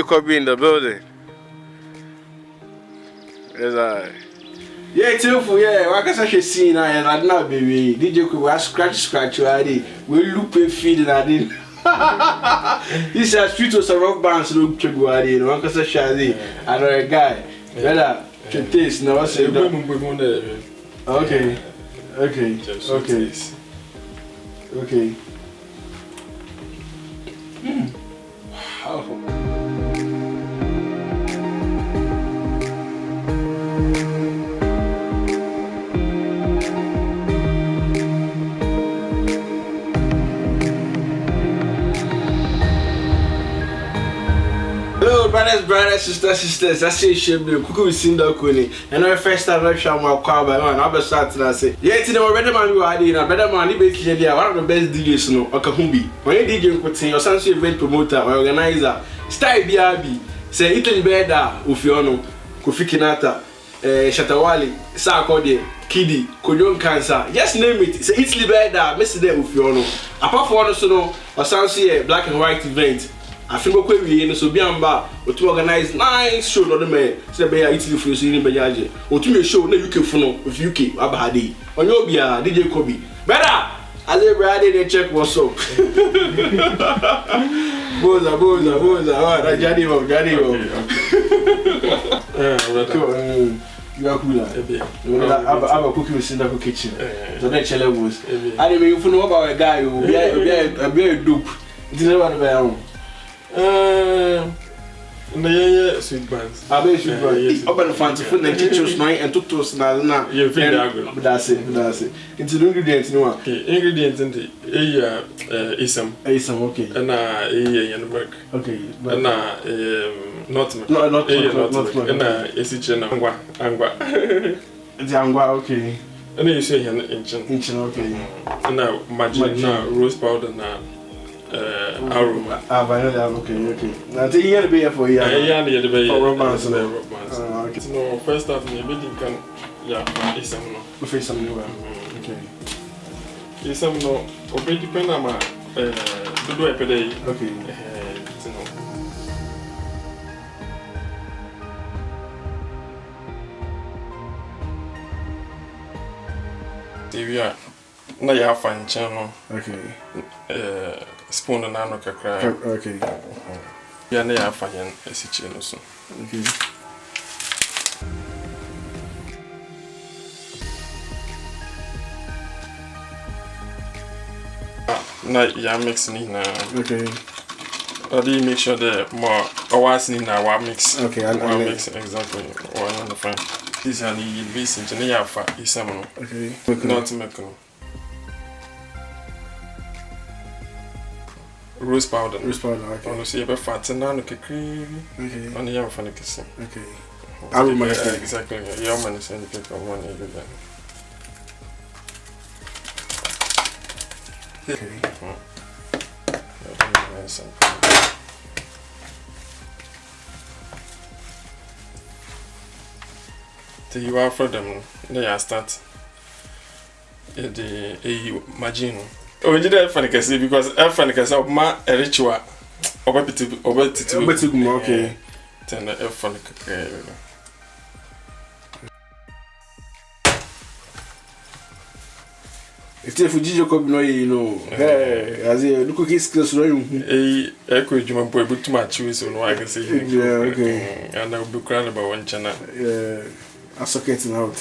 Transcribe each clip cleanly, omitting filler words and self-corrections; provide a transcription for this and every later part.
Kobby in the building. Yes, I. Yeah, too, yeah. What can I see now? And I not baby. DJ Kobby, I scratch you already. We loop a feed and I didn't. This is street of some bands look to go already. One can say Shadi. I know a guy. Better to taste now. I say okay. Hello, brothers, sisters. I say shit, Kuku with Sindaco. And our first time I shall my car by one. I'll start and I say, yeah, it's no better man you are in a better man. Basically, one of the best DJs, no, Okahumbi. When you DJ could say, or some event promoter or organizer, Style BRB, say Italy Beda, Ufiono, Kofikinata, Shatawali, Sarkode, Kiddy, Koyon Cancer, just name it. Say Italy Beda, Mr. De Ufiono. Apart from one, or some black and white event. I think we so biamba to organize nice show no me say be Italy for so ni be jaje o to me show na UK for no of UK abahade onyo bia DJ Kobby better as a brother they check what's up boza ah jadi you are cool aba cooking with Sindaco kitchen so that chele was I dey me for know about a guy who be a dope it is never be no, sweet buns. I bet sweet buns. Open the fancy food and teachers night and tutos na. You feel that? That's it. Into the ingredients, no. Okay, ingredients in the isam. Isam, okay. And milk. Okay. And nutmeg. No, not nutmeg. And esiche na angwa. The angwa, okay. And you say inchin, okay. And margarine, rose powder, na. Aroma. Vanilla, okay. Now, take you to be here for you. Yeah, the bay. Romance. Okay. No, first off, the wedding can, it's some no. Face some new one. Okay. It's some no, obey the Panama, do a day. Okay. We are now you have fine channel. Okay. Spoon and nano kakra. Okay. Yeah, they are fine as channel so. Okay. Now you mixing in okay. Or do you make sure that more or what's in our mix? Okay, and mix exactly. Or on the front. This is an easy base in Janeafa is some. Okay. Not make rose powder. Okay. On the sea, but fat and none of cream. Okay. On the young funny kissing. Okay. Aroma. Exactly. Your man is in the cake of one every day. Okay. So you are for them, they are start the margarine. Oh, you did funny because funny of my ritual over okay. Then funny. If you DJ Kobby no you know, hey, as you look at skills no you. Echo you man boy but too much so no I can say. Yeah, okay. And I will be crying about one channel. Yeah. I socket out.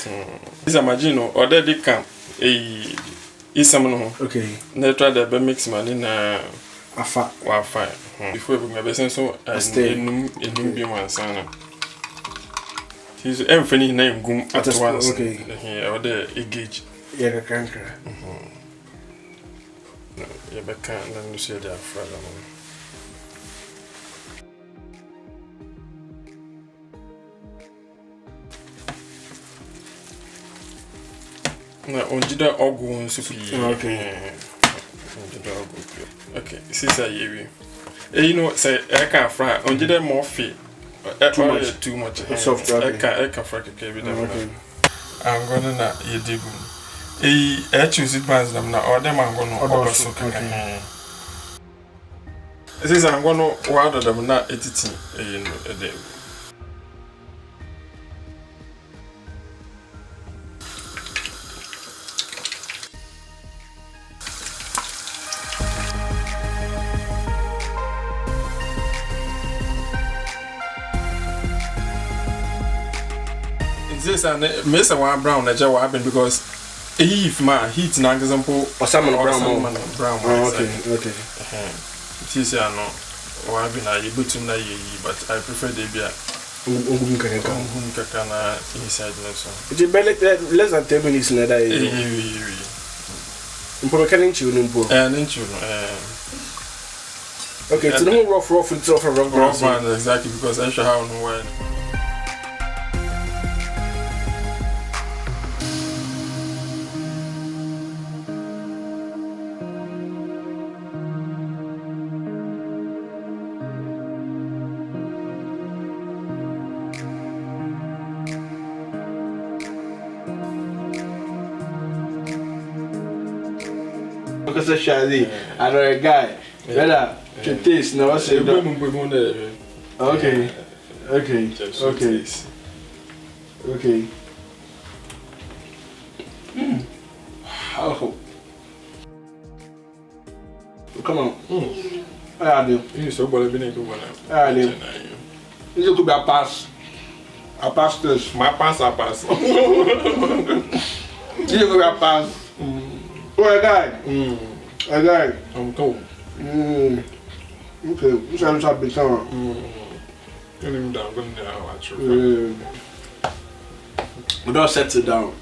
This margarine or they come is some no. Okay. They try the mix man in afa. Before we have so in be man sana. He's everything name gum at once. Okay. Here or the gauge. Yeah, canker. Yeah, but can't let me see that further. Na onjida ogu nsupi. Okay. Onjida ogu. Okay, sisa yewi. You know say I can fry onjida more fee. Too much. Soft. I can fry okay with them. Okay. I'm gonna na yedigu. I choose Buns them na or them I'm gonna also. Since I'm going to water them, not editing a day. This and Miss one brown that you happen because if my heat an example or salmon brown. Oh, okay. This I know or I've been able to know but I prefer the beer. Inside also. It's less than 10 minutes in a day. Okay, it's no rough it's off a rough one exactly because I should have no wine. Because I Shadi, I know a guy. Better to taste now. What's it? Okay. Oh. Come on. I do. You so well been able to I do. You could be a pass. A pass this. My pass. You could be a pass. Oh, a guy. A guy. I'm cold. Okay. You sound so big. Going down. We don't set it down.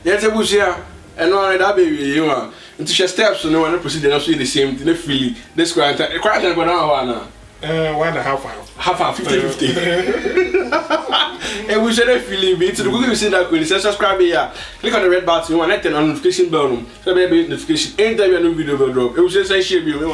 Yes, I was here. And all that baby, you know. Into your steps, so no one proceed to the same thing. They feel this quarter. A quarter go down 1.5. 50-50. And we should have feeling it. So the Google Sindaco, subscribe here. Click on the red button. You want to turn on notification bell. So maybe notification. Anytime your new video will drop. It will say share you.